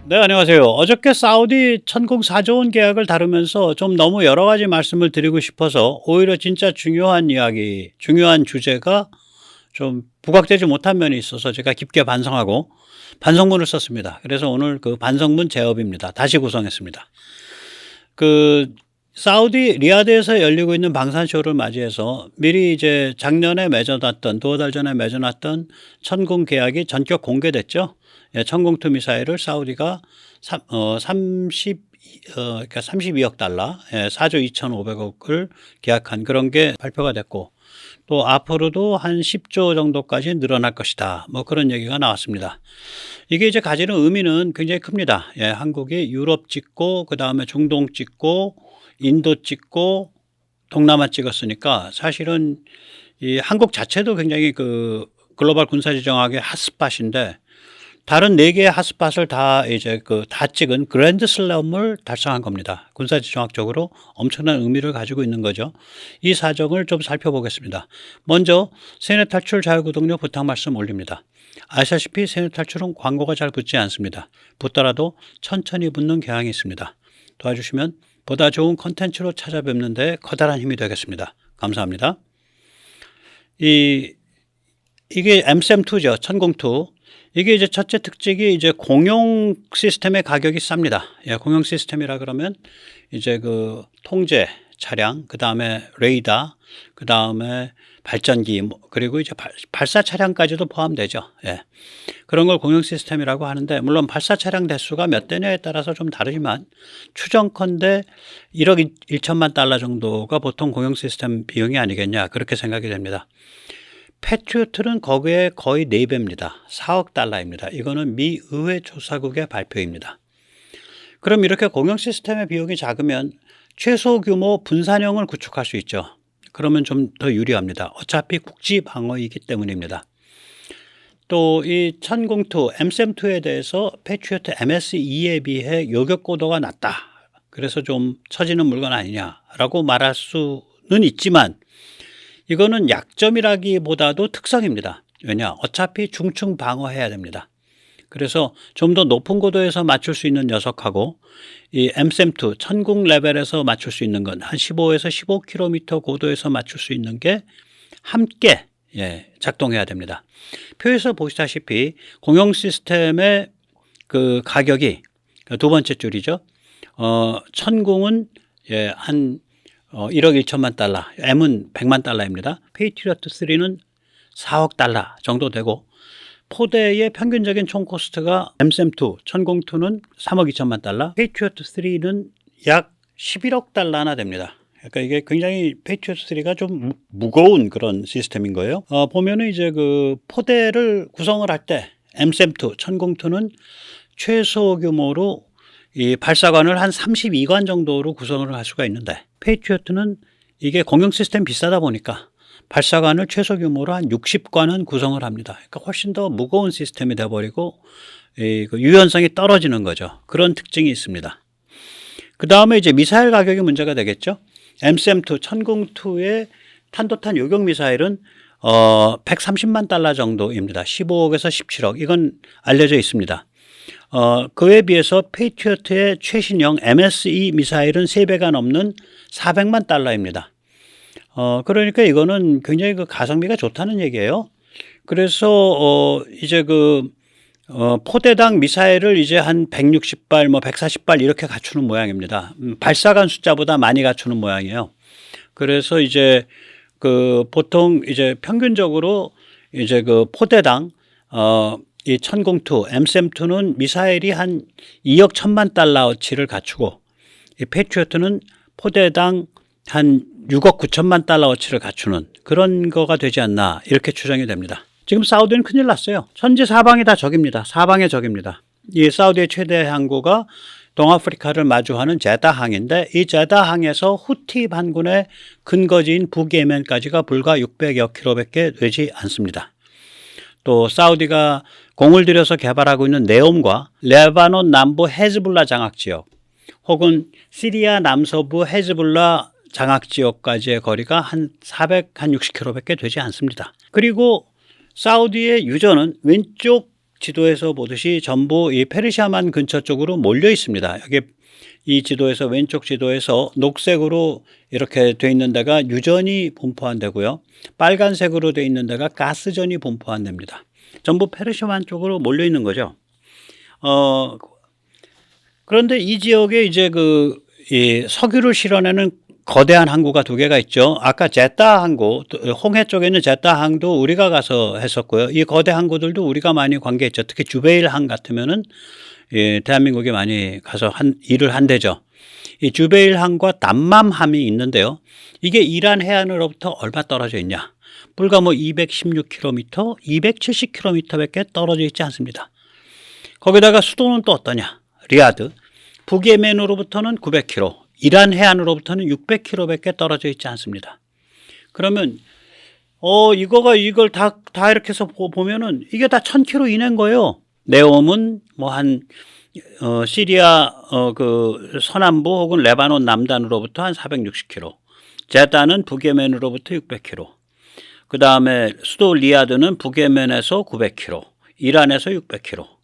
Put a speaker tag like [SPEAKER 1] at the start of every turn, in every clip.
[SPEAKER 1] 네, 안녕하세요. 어저께 사우디 천공 4조 원 계약을 다루면서 좀 너무 여러 가지 말씀을 드리고 싶어서 오히려 진짜 중요한 이야기, 중요한 주제가 좀 부각되지 못한 면이 있어서 제가 깊게 반성하고 반성문을 썼습니다. 그래서 오늘 그 반성문 제업입니다. 다시 구성했습니다. 그 사우디 리야드에서 열리고 있는 방산쇼를 맞이해서 미리 이제 작년에 맺어놨던 두어 달 전에 맺어놨던 천공 계약이 전격 공개됐죠. 예, 천공투 미사일을 사우디가 32억 달러, 예, 4조 2,500억을 계약한 그런 게 발표가 됐고, 또 앞으로도 한 10조 정도까지 늘어날 것이다. 뭐 그런 얘기가 나왔습니다. 이게 이제 가지는 의미는 굉장히 큽니다. 예, 한국이 유럽 찍고 그다음에 중동 찍고 인도 찍고 동남아 찍었으니까 사실은 이 한국 자체도 굉장히 그 글로벌 군사지정학의 핫스팟인데, 다른 4개의 핫스팟을 다 이제 다 찍은 그랜드 슬램을 달성한 겁니다. 군사지정학적으로 엄청난 의미를 가지고 있는 거죠. 이 사정을 좀 살펴보겠습니다. 먼저 세뇌 탈출 자유구독료 부탁 말씀 올립니다. 아시다시피 세뇌 탈출은 광고가 잘 붙지 않습니다. 붙더라도 천천히 붙는 경향이 있습니다. 도와주시면 보다 좋은 컨텐츠로 찾아뵙는 데 커다란 힘이 되겠습니다. 감사합니다. 이게 MSM2죠. 천공투. 이게 이제 첫째 특징이 이제 공용 시스템의 가격이 쌉니다. 예, 공용 시스템이라 그러면 이제 그 통제 차량, 그 다음에 레이더, 그 다음에 발전기, 그리고 이제 발사 차량까지도 포함되죠. 예. 그런 걸 공용 시스템이라고 하는데, 물론 발사 차량 대수가 몇 대냐에 따라서 좀 다르지만 추정컨대 1억 1천만 달러 정도가 보통 공용 시스템 비용이 아니겠냐, 그렇게 생각이 됩니다. 패트리어트는 거기에 거의 4배입니다. 4억 달러입니다. 이거는 미 의회 조사국의 발표입니다. 그럼 이렇게 공용 시스템의 비용이 작으면 최소 규모 분산형을 구축할 수 있죠. 그러면 좀 더 유리합니다. 어차피 국지 방어이기 때문입니다. 또 이 천공투, MSM2에 대해서 패트리어트 MS2에 비해 요격 고도가 낮다. 그래서 좀 처지는 물건 아니냐라고 말할 수는 있지만, 이거는 약점이라기보다도 특성입니다. 왜냐? 어차피 중층 방어해야 됩니다. 그래서 좀 더 높은 고도에서 맞출 수 있는 녀석하고 이 MSM2 천공 레벨에서 맞출 수 있는 건 한 15에서 15km 고도에서 맞출 수 있는 게 함께 작동해야 됩니다. 표에서 보시다시피 공용 시스템의 그 가격이 두 번째 줄이죠. 천공은 한 1억 1천만 달러, M은 100만 달러입니다. 페이트리어트 3는 4억 달러 정도 되고, 포대의 평균적인 총 코스트가 MSM2, 천공투는 3억 2천만 달러, 페이트리어트 3는 약 11억 달러나 됩니다. 그러니까 이게 굉장히 페이트리어트 3가 좀 무거운 그런 시스템인 거예요. 보면은 이제 그 포대를 구성을 할 때 MSM2, 천공투는 최소 규모로 이 발사관을 한 32관 정도로 구성을 할 수가 있는데, 페이트리어트는 이게 공용 시스템 비싸다 보니까 발사관을 최소 규모로 한 60관은 구성을 합니다. 그러니까 훨씬 더 무거운 시스템이 되어버리고 유연성이 떨어지는 거죠. 그런 특징이 있습니다. 그 다음에 이제 미사일 가격이 문제가 되겠죠. MSM2, 천공투의 탄도탄 요격 미사일은 130만 달러 정도입니다. 15억에서 17억. 이건 알려져 있습니다. 그에 비해서 페이트리어트의 최신형 MSE 미사일은 3배가 넘는 400만 달러입니다. 그러니까 이거는 굉장히 그 가성비가 좋다는 얘기예요. 그래서 이제 포대당 미사일을 이제 한 160발, 140발 이렇게 갖추는 모양입니다. 발사관 숫자보다 많이 갖추는 모양이에요. 그래서 이제 보통 이제 평균적으로 이제 포대당 이 천공투, MSM2는 미사일이 한 2억 1천만 달러어치를 갖추고, 이 패트리어트는 포대당 한 6억 9천만 달러어치를 갖추는 그런 거가 되지 않나, 이렇게 추정이 됩니다. 지금 사우디는 큰일 났어요. 천지 사방이 다 적입니다. 사방의 적입니다. 이 사우디의 최대 항구가 동아프리카를 마주하는 제다항인데, 이 제다항에서 후티 반군의 근거지인 북예멘까지가 불과 600여 킬로밖에 되지 않습니다. 또 사우디가 공을 들여서 개발하고 있는 네옴과 레바논 남부 헤즈볼라 장악지역, 혹은 시리아 남서부 헤즈볼라 장악지역까지의 거리가 한 460km밖에 되지 않습니다. 그리고 사우디의 유저는 왼쪽 지도에서 보듯이 전부 이 페르시아만 근처 쪽으로 몰려 있습니다. 여기 이 지도에서 왼쪽 지도에서 녹색으로 이렇게 돼 있는 데가 유전이 분포한 데고요. 빨간색으로 돼 있는 데가 가스전이 분포한 데입니다. 전부 페르시아만 쪽으로 몰려 있는 거죠. 그런데 이 지역에 이제 이 석유를 실어내는 거대한 항구가 두 개가 있죠. 아까 제타 항구, 홍해 쪽에 있는 제타 항도 우리가 가서 했었고요. 이 거대 항구들도 우리가 많이 관계했죠. 특히 주베일 항 같으면은 대한민국이 많이 가서 일을 한대죠. 이 주베일 항과 담맘 함이 있는데요. 이게 이란 해안으로부터 얼마 떨어져 있냐? 불과 216km, 270km밖에 떨어져 있지 않습니다. 거기다가 수도는 또 어떠냐? 리야드. 북예멘으로부터는 900km, 이란 해안으로부터는 600km밖에 떨어져 있지 않습니다. 그러면 이걸 다 이렇게 해서 보면은 이게 다 1000km 이내인 거예요. 네옴은 시리아 그 서남부 혹은 레바논 남단으로부터 한 460km, 제다는 북예멘으로부터 600km, 그 다음에 수도 리야드는 북예멘에서 900km, 이란에서 600km,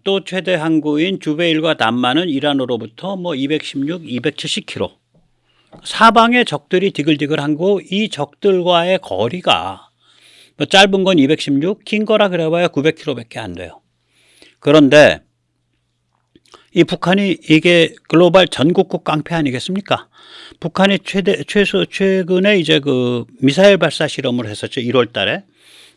[SPEAKER 1] 또 최대 항구인 주베일과 담만은 이란으로부터 216, 270km. 사방에 적들이 디글디글한 거, 이 적들과의 거리가 짧은 건 216, 긴 거라 그래봐야 900km밖에 안 돼요. 그런데 이 북한이 이게 글로벌 전국국 깡패 아니겠습니까? 북한이 최근에 이제 미사일 발사 실험을 했었죠. 1월 달에.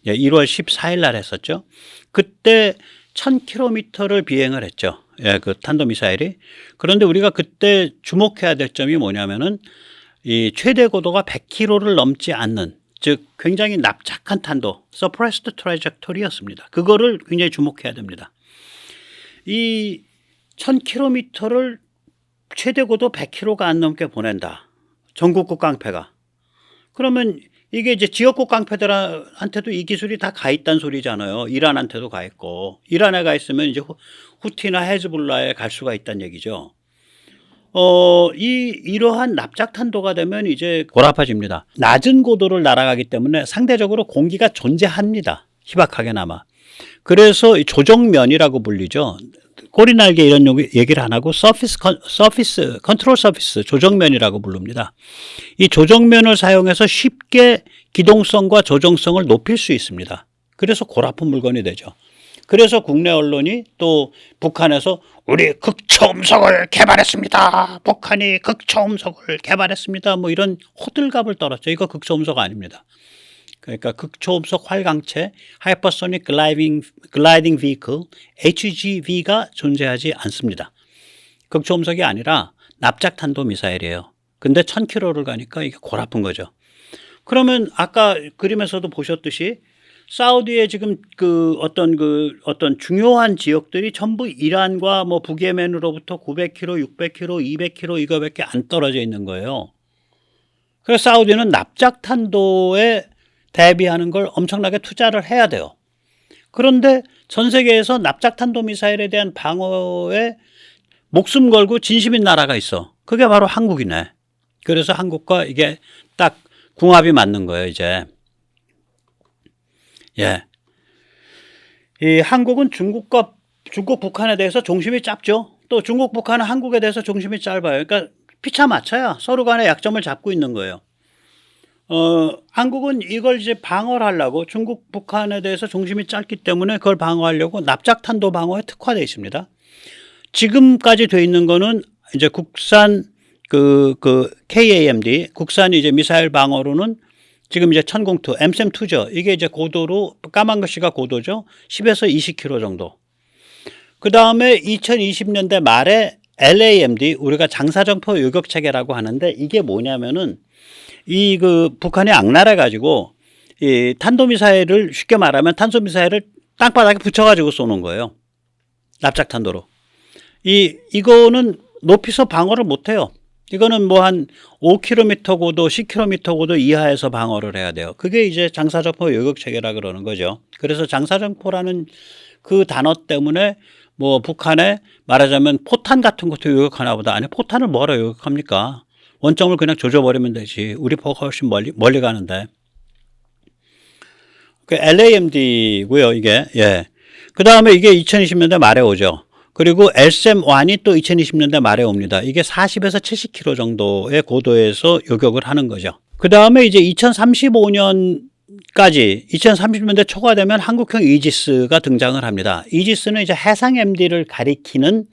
[SPEAKER 1] 1월 14일 날 했었죠. 그때 1000km를 비행을 했죠. 그 탄도미사일이. 그런데 우리가 그때 주목해야 될 점이 뭐냐면은 이 최대 고도가 100km를 넘지 않는, 즉 굉장히 납작한 탄도, suppressed trajectory였습니다. 그거를 굉장히 주목해야 됩니다. 이 1000km를 최대 고도 100km가 안 넘게 보낸다. 전국국 깡패가. 그러면 이게 이제 지역국 깡패들한테도 이 기술이 다 가 있다는 소리잖아요. 이란한테도 가 있고. 이란에 가 있으면 이제 후티나 헤즈볼라에 갈 수가 있다는 얘기죠. 이러한 납작탄도가 되면 이제 고라파집니다. 낮은 고도를 날아가기 때문에 상대적으로 공기가 존재합니다. 희박하게나마. 그래서 조정면이라고 불리죠. 꼬리날개 이런 얘기를 안 하고 컨트롤 서피스, 조정면이라고 부릅니다. 이 조정면을 사용해서 쉽게 기동성과 조정성을 높일 수 있습니다. 그래서 골아픈 물건이 되죠. 그래서 국내 언론이 또 북한에서 우리 극초음속을 개발했습니다. 북한이 극초음속을 개발했습니다. 이런 호들갑을 떨었죠. 이거 극초음속 아닙니다. 그러니까 극초음속 활강체 Hypersonic Gliding Vehicle HGV가 존재하지 않습니다. 극초음속이 아니라 납작탄도 미사일이에요. 근데 1000km를 가니까 이게 골아픈 거죠. 그러면 아까 그림에서도 보셨듯이 사우디의 지금 어떤 중요한 지역들이 전부 이란과 북예멘으로부터 900km, 600km, 200km 이거밖에 안 떨어져 있는 거예요. 그래서 사우디는 납작탄도에 대비하는 걸 엄청나게 투자를 해야 돼요. 그런데 전 세계에서 납작탄도 미사일에 대한 방어에 목숨 걸고 진심인 나라가 있어. 그게 바로 한국이네. 그래서 한국과 이게 딱 궁합이 맞는 거예요, 이제. 예. 이 한국은 중국, 북한에 대해서 중심이 짧죠. 또 중국, 북한은 한국에 대해서 중심이 짧아요. 그러니까 피차 맞춰야 서로 간의 약점을 잡고 있는 거예요. 한국은 이걸 이제 방어를 하려고, 중국, 북한에 대해서 중심이 짧기 때문에 그걸 방어하려고 납작탄도 방어에 특화되어 있습니다. 지금까지 돼 있는 거는 이제 국산 KAMD, 국산 이제 미사일 방어로는 지금 이제 천공투, MSAM2죠. 이게 이제 고도로, 까만 글씨가 고도죠. 10에서 20km 정도. 그 다음에 2020년대 말에 LAMD, 우리가 장사정포 요격체계라고 하는데, 이게 뭐냐면은 북한이 악랄해 가지고 이 탄도미사일을, 쉽게 말하면 탄도미사일을 땅바닥에 붙여가지고 쏘는 거예요. 납작탄도로. 이거는 높이서 방어를 못 해요. 이거는 한 5km 고도, 10km 고도 이하에서 방어를 해야 돼요. 그게 이제 장사정포 요격체계라 그러는 거죠. 그래서 장사정포라는 그 단어 때문에 북한에 말하자면 포탄 같은 것도 요격하나 보다. 아니, 포탄을 뭐하러 요격합니까? 원점을 그냥 조져버리면 되지. 우리 포가 훨씬 멀리 가는데. 그 LAMD고요, 이게. 예. 그 다음에 이게 2020년대 말에 오죠. 그리고 LSAM-1이 또 2020년대 말에 옵니다. 이게 40에서 70km 정도의 고도에서 요격을 하는 거죠. 그 다음에 이제 2035년까지 2030년대 초가 되면 한국형 이지스가 등장을 합니다. 이지스는 이제 해상 MD를 가리키는,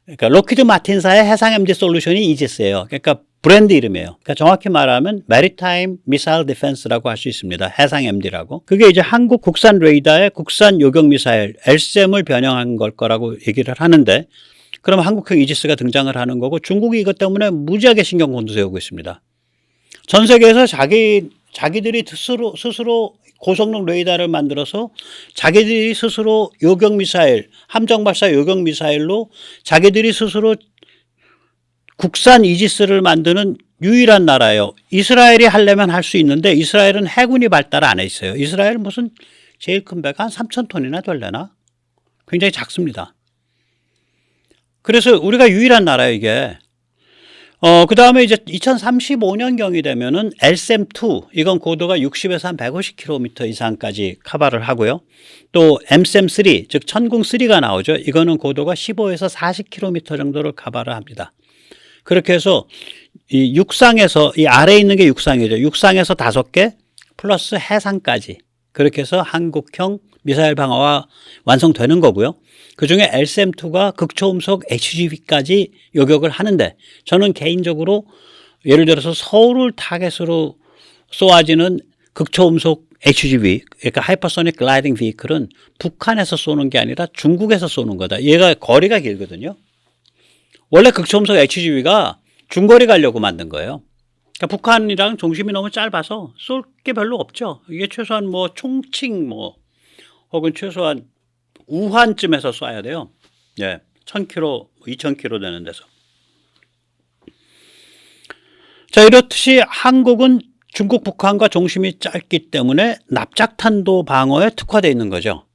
[SPEAKER 1] 그러니까 로키드 마틴사의 해상 MD 솔루션이 이지스예요. 그러니까 브랜드 이름이에요. 그러니까 정확히 말하면 Maritime Missile Defense라고 할 수 있습니다. 해상 MD라고. 그게 이제 한국 국산 레이더의 국산 요격 미사일 LSAM을 변형한 걸 거라고 얘기를 하는데, 그럼 한국형 이지스가 등장을 하는 거고, 중국이 이것 때문에 무지하게 신경 곤두세우고 있습니다. 전 세계에서 자기들이 스스로 고성능 레이더를 만들어서 자기들이 스스로 요격 미사일, 함정 발사 요격 미사일로 자기들이 스스로 국산 이지스를 만드는 유일한 나라예요. 이스라엘이 하려면 할 수 있는데 이스라엘은 해군이 발달 안 해 있어요. 이스라엘 무슨 제일 큰 배가 한 3,000톤이나 되려나? 굉장히 작습니다. 그래서 우리가 유일한 나라예요, 이게. 그 다음에 이제 2035년경이 되면은 LSAM-2, 이건 고도가 60에서 한 150km 이상까지 커버를 하고요. 또 MSAM-3, 즉 천궁3가 나오죠. 이거는 고도가 15에서 40km 정도를 커버를 합니다. 그렇게 해서 이 육상에서, 이 아래에 있는 게 육상이죠. 육상에서 5개 플러스 해상까지. 그렇게 해서 한국형 미사일 방어가 완성되는 거고요. 그 중에 LSAM-2가 극초음속 HGV까지 요격을 하는데, 저는 개인적으로 예를 들어서 서울을 타겟으로 쏘아지는 극초음속 HGV, 그러니까 하이퍼소닉 글라이딩 비클은 북한에서 쏘는 게 아니라 중국에서 쏘는 거다. 얘가 거리가 길거든요. 원래 극초음속 HGV가 중거리 가려고 만든 거예요. 그러니까 북한이랑 중심이 너무 짧아서 쏠 게 별로 없죠. 이게 최소한 뭐 총칭 혹은 최소한 우한쯤에서 쏴야 돼요. 예, 1000km, 2000km 되는 데서. 자, 이렇듯이 한국은 중국, 북한과 중심이 짧기 때문에 납작탄도 방어에 특화되어 있는 거죠.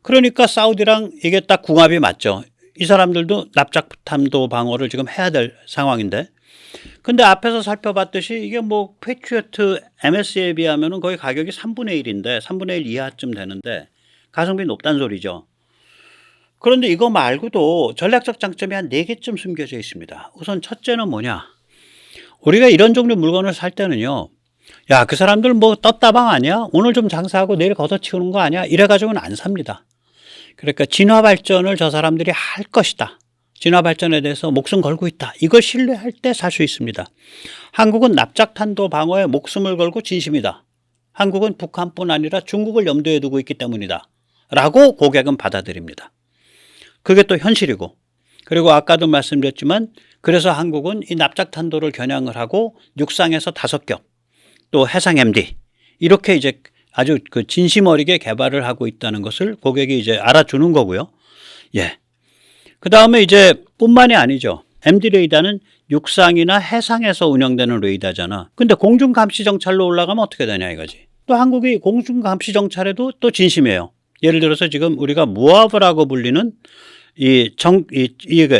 [SPEAKER 1] 그러니까 사우디랑 이게 딱 궁합이 맞죠. 이 사람들도 납작탄도 방어를 지금 해야 될 상황인데, 근데 앞에서 살펴봤듯이 이게 뭐 패트리어트 MS에 비하면 거의 가격이 3분의 1인데 3분의 1 이하쯤 되는데 가성비 높다는 소리죠. 그런데 이거 말고도 전략적 장점이 한 4개쯤 숨겨져 있습니다. 우선 첫째는 뭐냐, 우리가 이런 종류 물건을 살 때는요, 야, 그 사람들 뭐 떴다방 아니야? 오늘 좀 장사하고 내일 걷어치우는 거 아니야? 이래가지고는 안 삽니다. 그러니까 진화 발전을 저 사람들이 할 것이다, 진화 발전에 대해서 목숨 걸고 있다, 이걸 신뢰할 때 살 수 있습니다. 한국은 납작탄도 방어에 목숨을 걸고 진심이다. 한국은 북한뿐 아니라 중국을 염두에 두고 있기 때문이다 라고 고객은 받아들입니다. 그게 또 현실이고, 그리고 아까도 말씀드렸지만 그래서 한국은 이 납작탄도를 겨냥을 하고 육상에서 5겹, 또 해상 MD, 이렇게 이제 아주 그 진심 어리게 개발을 하고 있다는 것을 고객이 이제 알아주는 거고요. 예. 그 다음에 이제 뿐만이 아니죠. MD 레이더는 육상이나 해상에서 운영되는 레이더잖아. 근데 공중 감시 정찰로 올라가면 어떻게 되냐 이거지. 또 한국이 공중 감시 정찰에도 또 진심이에요. 예를 들어서 지금 우리가 무아브라고 불리는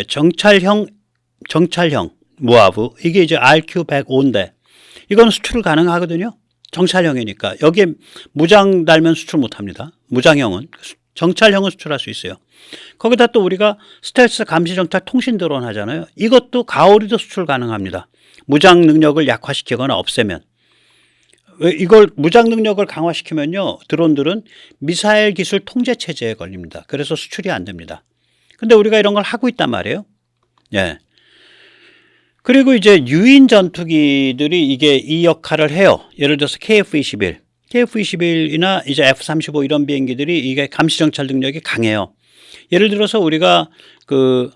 [SPEAKER 1] 정찰형 무아브, 이게 이제 RQ-105인데 이건 수출 가능하거든요. 정찰형이니까. 여기에 무장 달면 수출 못합니다. 무장형은. 정찰형은 수출할 수 있어요. 거기다 또 우리가 스텔스 감시 정찰 통신 드론 하잖아요. 이것도 가오리도 수출 가능합니다. 무장 능력을 약화시키거나 없애면. 이걸 무장 능력을 강화시키면요, 드론들은 미사일 기술 통제 체제에 걸립니다. 그래서 수출이 안 됩니다. 근데 우리가 이런 걸 하고 있단 말이에요. 예. 그리고 이제 유인 전투기들이 이게 이 역할을 해요. 예를 들어서 KF-21이나 이제 F-35 이런 비행기들이 이게 감시 정찰 능력이 강해요. 예를 들어서 우리가 그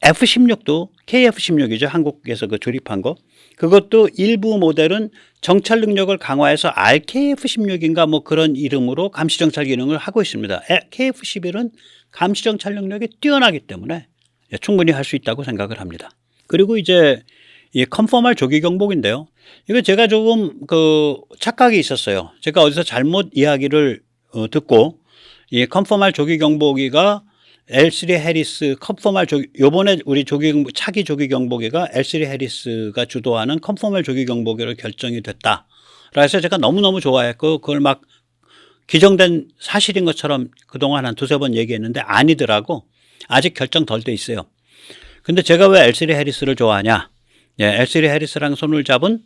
[SPEAKER 1] F-16도 KF-16이죠. 한국에서 그 조립한 거. 그것도 일부 모델은 정찰 능력을 강화해서 RKF-16인가 뭐 그런 이름으로 감시 정찰 기능을 하고 있습니다. KF-11은 감시 정찰 능력이 뛰어나기 때문에 충분히 할 수 있다고 생각을 합니다. 그리고 이제 이 컨포멀 조기 경보기인데요. 이거 제가 조금 그 착각이 있었어요. 제가 어디서 잘못 이야기를 듣고 이 컨포멀 조기 경보기가 L3 해리스 컨포멀 조기, 요번에 우리 차기 조기 경보기가 L3 해리스가 주도하는 컨포멀 조기 경보기로 결정이 됐다. 그래서 제가 너무너무 좋아했고 그걸 막 기정된 사실인 것처럼 그동안 한 두세 번 얘기했는데 아니더라고. 아직 결정 덜 돼 있어요. 근데 제가 왜 L3 해리스를 좋아하냐? 예, L3 해리스랑 손을 잡은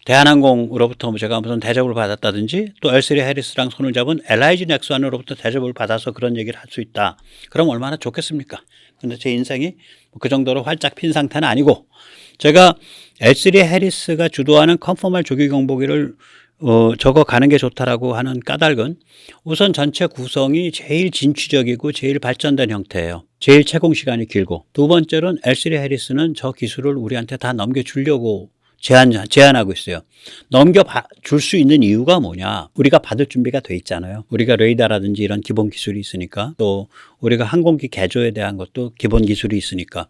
[SPEAKER 1] 대한항공으로부터 제가 무슨 대접을 받았다든지 또 L3 해리스랑 손을 잡은 LIG 넥스원으로부터 대접을 받아서 그런 얘기를 할 수 있다. 그럼 얼마나 좋겠습니까? 근데 제 인생이 그 정도로 활짝 핀 상태는 아니고 제가 L3 해리스가 주도하는 컨포멀 조기 경보기를 저거 가는 게 좋다라고 하는 까닭은 우선 전체 구성이 제일 진취적이고 제일 발전된 형태예요. 제일 채공 시간이 길고 두 번째로는 L3 해리스는 저 기술을 우리한테 다 넘겨주려고 제안하고 있어요. 넘겨줄 수 있는 이유가 뭐냐? 우리가 받을 준비가 돼 있잖아요. 우리가 레이더라든지 이런 기본 기술이 있으니까 또 우리가 항공기 개조에 대한 것도 기본 기술이 있으니까.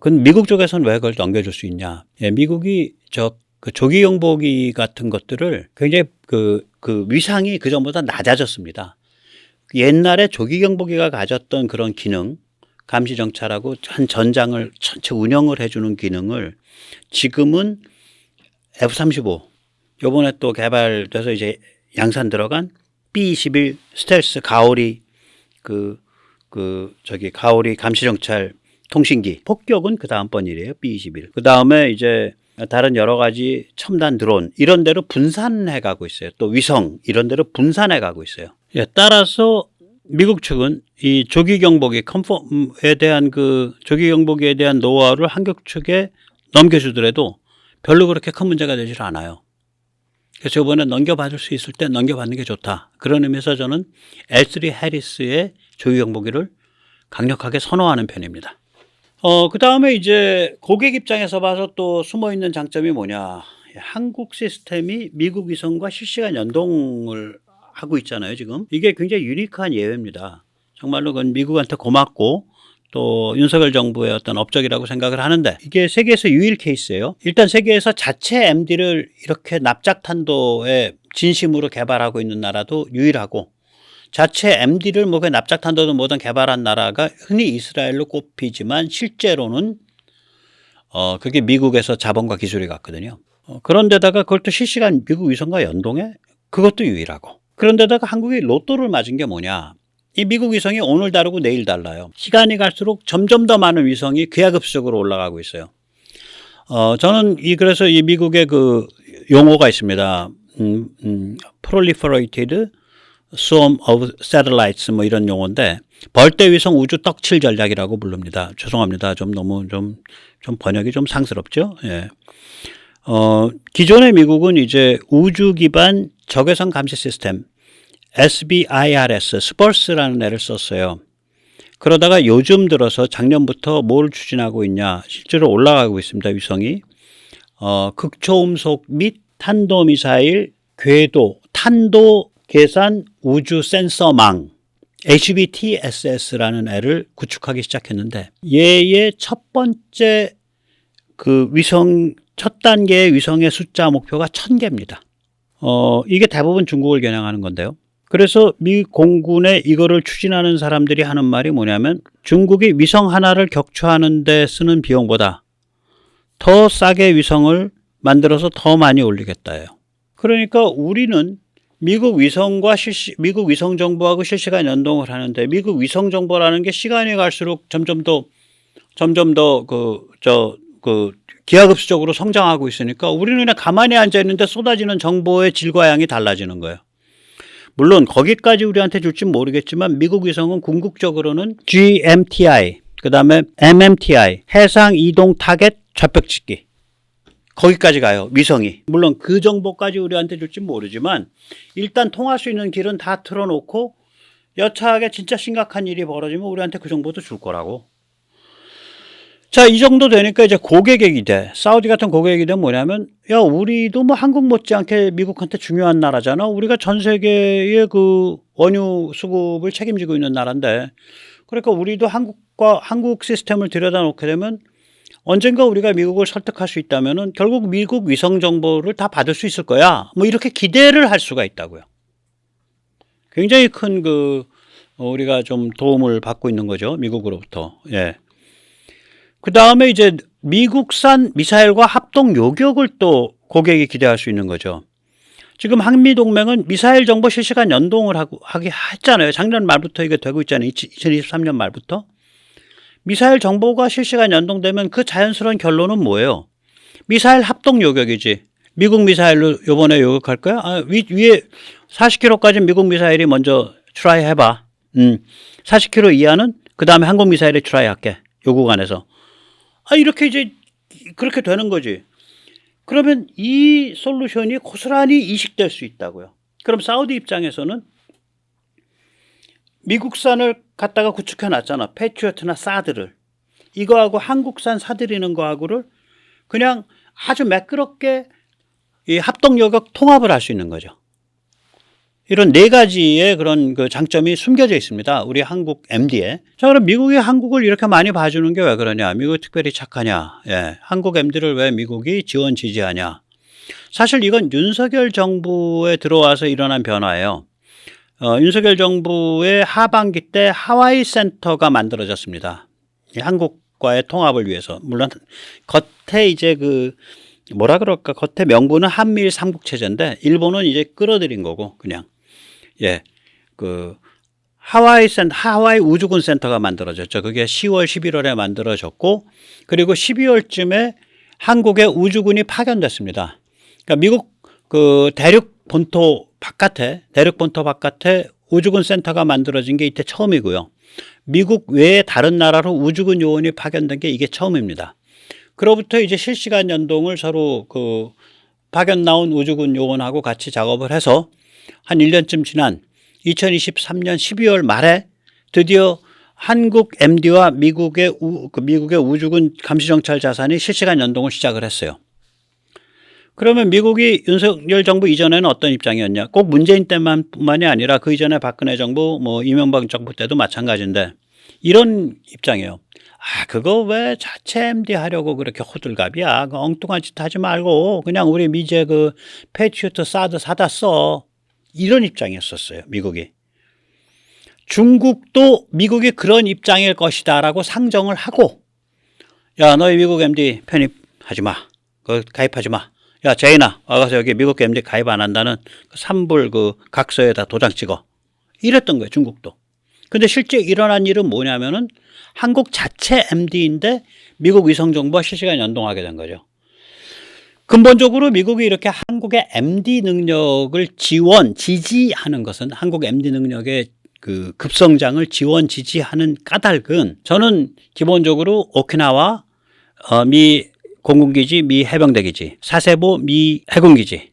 [SPEAKER 1] 근데 미국 쪽에서는 왜 그걸 넘겨줄 수 있냐? 예, 미국이 그 조기 경보기 같은 것들을 굉장히 그 위상이 그전보다 낮아졌습니다. 옛날에 조기 경보기가 가졌던 그런 기능, 감시 정찰하고 한 전장을 전체 운영을 해주는 기능을 지금은 F-35 요번에 또 개발돼서 이제 양산 들어간 B-21 스텔스 가오리 가오리 감시 정찰 통신기 폭격은 그 다음번 일이에요. B-21. 그 다음에 이제 다른 여러 가지 첨단 드론 이런 데로 분산해 가고 있어요. 또 위성 이런 데로 분산해 가고 있어요. 예, 따라서 미국 측은 이 조기 경보기 컨펌에 대한 조기 경보기에 대한 노하우를 한국 측에 넘겨주더라도 별로 그렇게 큰 문제가 되질 않아요. 그래서 이번에 넘겨받을 수 있을 때 넘겨받는 게 좋다. 그런 의미에서 저는 L3 해리스의 조기 경보기를 강력하게 선호하는 편입니다. 그 다음에 이제 고객 입장에서 봐서 또 숨어 있는 장점이 뭐냐. 한국 시스템이 미국 위성과 실시간 연동을 하고 있잖아요, 지금. 이게 굉장히 유니크한 예외입니다. 정말로 그건 미국한테 고맙고 또 윤석열 정부의 어떤 업적이라고 생각을 하는데 이게 세계에서 유일 케이스예요. 일단 세계에서 자체 MD를 이렇게 납작탄도에 진심으로 개발하고 있는 나라도 유일하고 자체 MD를 뭐 납작탄도도 뭐든 개발한 나라가 흔히 이스라엘로 꼽히지만 실제로는 그게 미국에서 자본과 기술이 갔거든요. 그런데다가 그걸 또 실시간 미국 위성과 연동해? 그것도 유일하고. 그런데다가 한국이 로또를 맞은 게 뭐냐. 이 미국 위성이 오늘 다르고 내일 달라요. 시간이 갈수록 점점 더 많은 위성이 기하급수적으로 올라가고 있어요. 저는 그래서 이 미국의 그 용어가 있습니다. Proliferated Swarm of Satellites 뭐 이런 용어인데 벌떼 위성 우주 떡칠 전략이라고 부릅니다. 죄송합니다. 좀 너무 좀 번역이 좀 상스럽죠. 예. 기존의 미국은 이제 우주 기반 적외선 감시 시스템 SBIRS, 스펄스라는 애를 썼어요. 그러다가 요즘 들어서 작년부터 뭘 추진하고 있냐. 실제로 올라가고 있습니다. 위성이. 극초음속 및 탄도미사일 궤도, 탄도 계산 우주 센서망 HBTSS라는 애를 구축하기 시작했는데 얘의 첫 번째 첫 단계의 위성의 숫자 목표가 1000개입니다. 이게 대부분 중국을 겨냥하는 건데요. 그래서 미 공군에 이거를 추진하는 사람들이 하는 말이 뭐냐면 중국이 위성 하나를 격추하는 데 쓰는 비용보다 더 싸게 위성을 만들어서 더 많이 올리겠다예요. 그러니까 우리는 미국 위성 정보하고 실시간 연동을 하는데 미국 위성 정보라는 게 시간이 갈수록 점점 더 기하급수적으로 성장하고 있으니까 우리는 그냥 가만히 앉아 있는데 쏟아지는 정보의 질과 양이 달라지는 거예요. 물론 거기까지 우리한테 줄지 모르겠지만 미국 위성은 궁극적으로는 GMTI, 그 다음에 MMTI, 해상 이동 타겟 좌표찍기 거기까지 가요. 위성이. 물론 그 정보까지 우리한테 줄지 모르지만 일단 통할 수 있는 길은 다 틀어놓고 여차하게 진짜 심각한 일이 벌어지면 우리한테 그 정보도 줄 거라고. 자, 이 정도 되니까 이제 고객의 기대, 사우디 같은 고객의 기대는 뭐냐면, 야, 우리도 뭐 한국 못지않게 미국한테 중요한 나라잖아. 우리가 전 세계의 그 원유 수급을 책임지고 있는 나라인데, 그러니까 우리도 한국 시스템을 들여다놓게 되면 언젠가 우리가 미국을 설득할 수 있다면은 결국 미국 위성 정보를 다 받을 수 있을 거야. 뭐 이렇게 기대를 할 수가 있다고요. 굉장히 큰 우리가 좀 도움을 받고 있는 거죠. 미국으로부터. 예. 그 다음에 이제 미국산 미사일과 합동 요격을 또 고객이 기대할 수 있는 거죠. 지금 한미동맹은 미사일 정보 실시간 연동을 하게 했잖아요. 작년 말부터 이게 되고 있잖아요. 2023년 말부터. 미사일 정보가 실시간 연동되면 그 자연스러운 결론은 뭐예요? 미사일 합동 요격이지. 미국 미사일로 요번에 요격할 거야? 위에 40km까지 미국 미사일이 먼저 트라이 해봐. 40km 이하는 그 다음에 한국 미사일에 트라이 할게. 요 구간에서. 이렇게 이제 그렇게 되는 거지. 그러면 이 솔루션이 고스란히 이식될 수 있다고요. 그럼 사우디 입장에서는 미국산을 갖다가 구축해 놨잖아. 패트리어트나 사드를. 이거하고 한국산 사들이는 거하고를 그냥 아주 매끄럽게 이 합동 요격 통합을 할 수 있는 거죠. 이런 네 가지의 그런 그 장점이 숨겨져 있습니다. 우리 한국 MD에. 자, 그럼 미국이 한국을 이렇게 많이 봐주는 게 왜 그러냐? 미국이 특별히 착하냐? 예. 한국 MD를 왜 미국이 지원 지지하냐? 사실 이건 윤석열 정부에 들어와서 일어난 변화예요. 윤석열 정부의 하반기 때 하와이 센터가 만들어졌습니다. 한국과의 통합을 위해서. 물론 겉에 이제 그 뭐라 그럴까? 겉에 명분은 한미일 삼국체제인데 일본은 이제 끌어들인 거고 그냥. 예. 그 하와이 우주군 센터가 만들어졌죠. 그게 10월, 11월에 만들어졌고 그리고 12월쯤에 한국에 우주군이 파견됐습니다. 그러니까 미국 그 대륙 본토 바깥에 우주군 센터가 만들어진 게 이때 처음이고요. 미국 외에 다른 나라로 우주군 요원이 파견된 게 이게 처음입니다. 그로부터 이제 실시간 연동을 서로 그 파견 나온 우주군 요원하고 같이 작업을 해서 한 1년쯤 지난 2023년 12월 말에 드디어 한국 MD와 미국의 우주군 감시정찰 자산이 실시간 연동을 시작을 했어요. 그러면 미국이 윤석열 정부 이전에는 어떤 입장이었냐? 꼭 문재인 때만뿐만이 아니라 그 이전에 박근혜 정부, 이명박 정부 때도 마찬가지인데 이런 입장이에요. 그거 왜 자체 MD 하려고 그렇게 호들갑이야? 그 엉뚱한 짓 하지 말고 그냥 우리 미제 그 패트리어트 사드 사다 써. 이런 입장이었었어요. 미국이. 중국도 미국이 그런 입장일 것이다라고 상정을 하고 야, 너희 미국 MD 편입하지 마. 가입하지 마. 야, 제인아, 와가서 여기 미국 MD 가입 안 한다는 그 산불 그 각서에다 도장 찍어. 이랬던 거예요, 중국도. 근데 실제 일어난 일은 뭐냐면은 한국 자체 MD인데 미국 위성정보와 실시간 연동하게 된 거죠. 근본적으로 미국이 이렇게 한국의 MD 능력을 지지하는 것은 한국 MD 능력의 그 급성장을 지지하는 까닭은 저는 기본적으로 오키나와 미 공군기지, 미 해병대기지, 사세보 미 해군기지,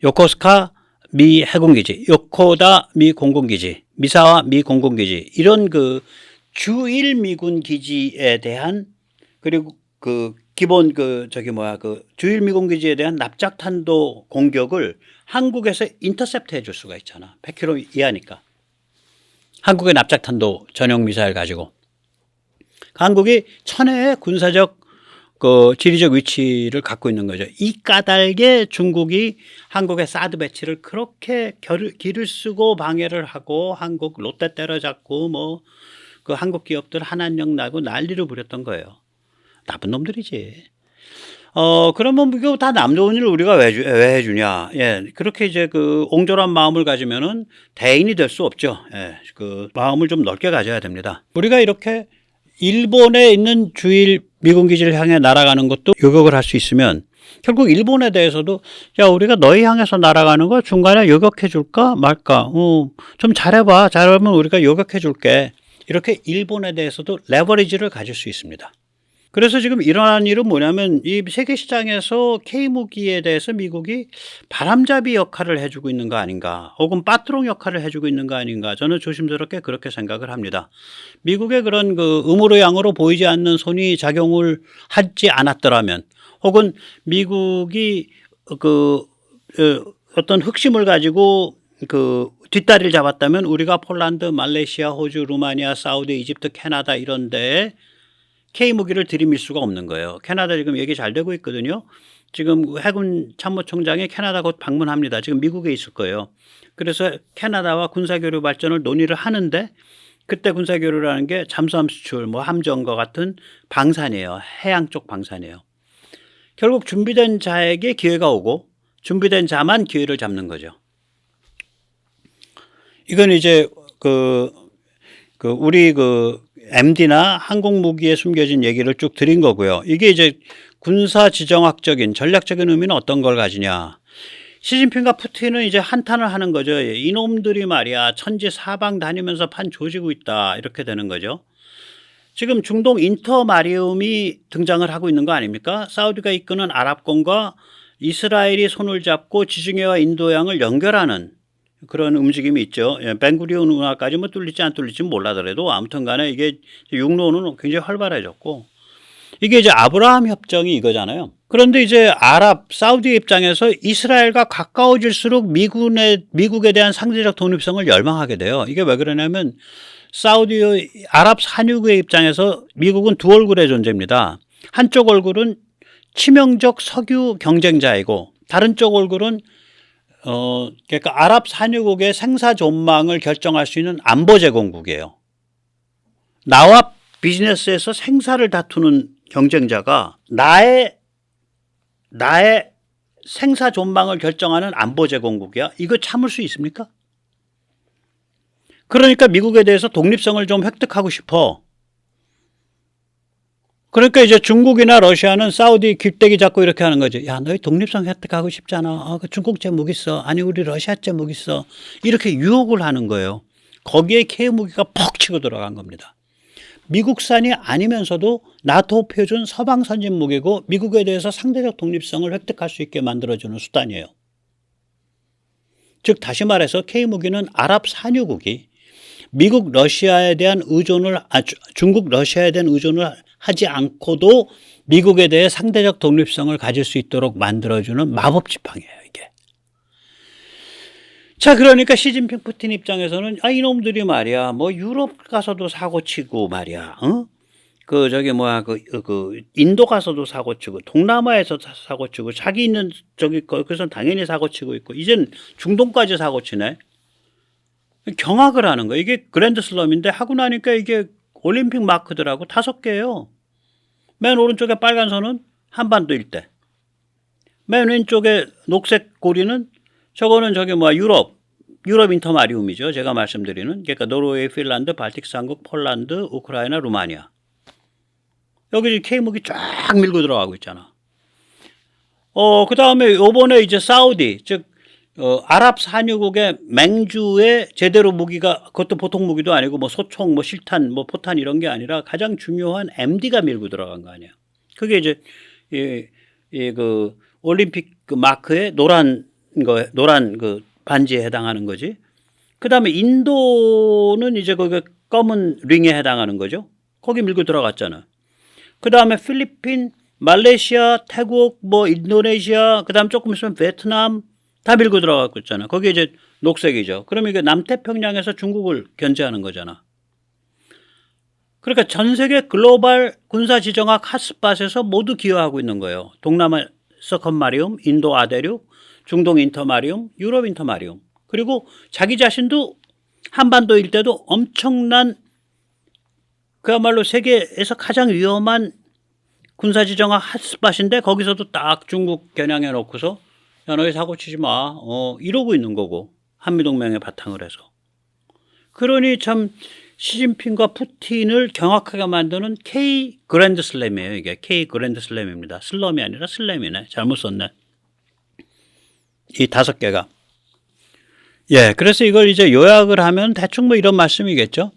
[SPEAKER 1] 요코스카 미 해군기지, 요코다 미 공군기지, 미사와 미 공군기지 이런 그 주일 미군 기지에 대한 그리고 그 기본 주일 미군 기지에 대한 납작탄도 공격을 한국에서 인터셉트 해줄 수가 있잖아. 100km 이하니까. 한국의 납작탄도 전용 미사일 가지고 한국이 천혜의 군사적 그 지리적 위치를 갖고 있는 거죠. 이 까닭에 중국이 한국의 사드 배치를 그렇게 기를 쓰고 방해를 하고 한국 롯데 때려잡고 그 한국 기업들 한한령 나고 난리를 부렸던 거예요. 나쁜 놈들이지. 그러면 이거 다 남 좋은 일을 우리가 왜 해주냐. 예. 그렇게 이제 그 옹졸한 마음을 가지면은 대인이 될 수 없죠. 예. 그 마음을 좀 넓게 가져야 됩니다. 우리가 이렇게 일본에 있는 주일 미군 기지를 향해 날아가는 것도 요격을 할 수 있으면 결국 일본에 대해서도 야, 우리가 너희 향해서 날아가는 거 중간에 요격해 줄까 말까? 좀 잘해봐. 잘하면 우리가 요격해 줄게. 이렇게 일본에 대해서도 레버리지를 가질 수 있습니다. 그래서 지금 일어난 일은 뭐냐면 이 세계 시장에서 K무기에 대해서 미국이 바람잡이 역할을 해주고 있는 거 아닌가 혹은 빠트롱 역할을 해주고 있는 거 아닌가 저는 조심스럽게 그렇게 생각을 합니다. 미국의 그런 그 음으로 양으로 보이지 않는 손이 작용을 하지 않았더라면 혹은 미국이 어떤 흑심을 가지고 그 뒷다리를 잡았다면 우리가 폴란드, 말레이시아, 호주, 루마니아, 사우디, 이집트, 캐나다 이런 데에 K무기를 들이밀 수가 없는 거예요. 캐나다 지금 얘기 잘 되고 있거든요. 지금 해군 참모총장이 캐나다 곧 방문합니다. 지금 미국에 있을 거예요. 그래서 캐나다와 군사교류 발전을 논의를 하는데 그때 군사교류라는 게 잠수함 수출, 함정과 같은 방산이에요. 해양 쪽 방산이에요. 결국 준비된 자에게 기회가 오고 준비된 자만 기회를 잡는 거죠. 이건 이제 우리 MD나 항공무기에 숨겨진 얘기를 쭉 드린 거고요. 이게 이제 군사 지정학적인 전략적인 의미는 어떤 걸 가지냐. 시진핑과 푸틴은 이제 한탄을 하는 거죠. 이놈들이 말이야 천지 사방 다니면서 판 조지고 있다, 이렇게 되는 거죠. 지금 중동 인터마리움이 등장을 하고 있는 거 아닙니까? 사우디가 이끄는 아랍권과 이스라엘이 손을 잡고 지중해와 인도양을 연결하는 그런 움직임이 있죠. 벤구리온 운하까지 뭐 뚫릴지 안 뚫릴지 몰라더라도 아무튼 간에 이게 육로는 굉장히 활발해졌고, 이게 이제 아브라함 협정이 이거잖아요. 그런데 이제 사우디 입장에서 이스라엘과 가까워질수록 미국에 대한 상대적 독립성을 열망하게 돼요. 이게 왜 그러냐면 아랍 산유국의 입장에서 미국은 두 얼굴의 존재입니다. 한쪽 얼굴은 치명적 석유 경쟁자이고, 다른 쪽 얼굴은 그러니까 아랍 산유국의 생사 존망을 결정할 수 있는 안보 제공국이에요. 나와 비즈니스에서 생사를 다투는 경쟁자가 나의 생사 존망을 결정하는 안보 제공국이야. 이거 참을 수 있습니까? 그러니까 미국에 대해서 독립성을 좀 획득하고 싶어. 그러니까 이제 중국이나 러시아는 사우디 길대기 잡고 이렇게 하는 거죠. 야, 너희 독립성 획득하고 싶잖아. 그 중국제 무기 써. 아니, 우리 러시아제 무기 써. 이렇게 유혹을 하는 거예요. 거기에 K무기가 퍽 치고 들어간 겁니다. 미국산이 아니면서도 나토 표준 서방 선진 무기고 미국에 대해서 상대적 독립성을 획득할 수 있게 만들어주는 수단이에요. 즉 다시 말해서 K무기는 아랍 산유국이 미국 러시아에 대한 의존을 중국 러시아에 대한 의존을 하지 않고도 미국에 대해 상대적 독립성을 가질 수 있도록 만들어주는 마법 지팡이에요, 이게. 자, 그러니까 시진핑 푸틴 입장에서는 이놈들이 말이야 뭐 유럽 가서도 사고치고 말이야, 인도 가서도 사고치고 동남아에서 사고치고 자기 있는 거기서 당연히 사고치고 있고 이젠 중동까지 사고치네. 경악을 하는 거예요. 이게 그랜드 슬럼인데 하고 나니까 이게 올림픽 마크들하고 5개예요. 맨 오른쪽에 빨간 선은 한반도 일대. 맨 왼쪽에 녹색 고리는 저거는 유럽 인터마리움이죠. 제가 말씀드리는. 그러니까 노르웨이, 핀란드, 발틱 3국, 폴란드, 우크라이나, 루마니아. 여기 K무기 쫙 밀고 들어가고 있잖아. 그 다음에 요번에 이제 사우디, 즉 아랍 산유국의 맹주의 제대로 무기가, 그것도 보통 무기도 아니고 뭐 소총, 뭐 실탄, 뭐 포탄 이런 게 아니라 가장 중요한 MD가 밀고 들어간 거 아니에요. 그게 이제 올림픽 마크의 노란 반지에 해당하는 거지. 그 다음에 인도는 이제 거기 검은 링에 해당하는 거죠. 거기 밀고 들어갔잖아. 그 다음에 필리핀, 말레이시아, 태국, 뭐 인도네시아, 그 다음 조금 있으면 베트남 다 밀고 들어가고 있잖아. 거기 이제 녹색이죠. 그럼 이게 남태평양에서 중국을 견제하는 거잖아. 그러니까 전 세계 글로벌 군사지정학 핫스팟에서 모두 기여하고 있는 거예요. 동남아 서컨마리움, 인도 아대륙, 중동 인터마리움, 유럽 인터마리움. 그리고 자기 자신도 한반도 일대도 엄청난 그야말로 세계에서 가장 위험한 군사지정학 핫스팟인데 거기서도 딱 중국 겨냥해 놓고서 야, 너희 사고 치지 마. 이러고 있는 거고. 한미동맹에 바탕을 해서. 그러니 참 시진핑과 푸틴을 경악하게 만드는 K 그랜드 슬램이에요. 이게 K 그랜드 슬램입니다. 슬럼이 아니라 슬램이네. 잘못 썼네. 이 5개가. 예, 그래서 이걸 이제 요약을 하면 대충 뭐 이런 말씀이겠죠.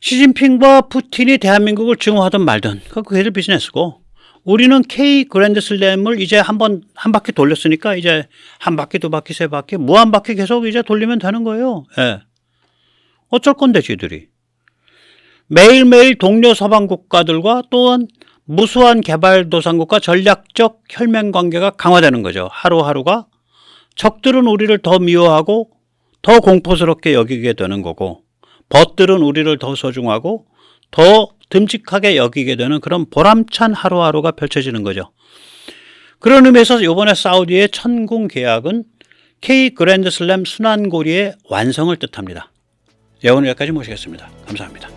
[SPEAKER 1] 시진핑과 푸틴이 대한민국을 증오하든 말든 그게 걔들 비즈니스고, 우리는 K 그랜드 슬램을 이제 한 바퀴 돌렸으니까 이제 한 바퀴, 2바퀴, 3바퀴, 무한 바퀴 계속 이제 돌리면 되는 거예요. 예. 어쩔 건데, 쥐들이. 매일매일 동료 서방 국가들과 또한 무수한 개발도상국과 전략적 혈맹 관계가 강화되는 거죠. 하루하루가. 적들은 우리를 더 미워하고 더 공포스럽게 여기게 되는 거고, 벗들은 우리를 더 소중하고 더 듬직하게 여기게 되는 그런 보람찬 하루하루가 펼쳐지는 거죠. 그런 의미에서 이번에 사우디의 천궁 계약은 K 그랜드 슬램 순환고리의 완성을 뜻합니다. 예, 오늘 여기까지 모시겠습니다. 감사합니다.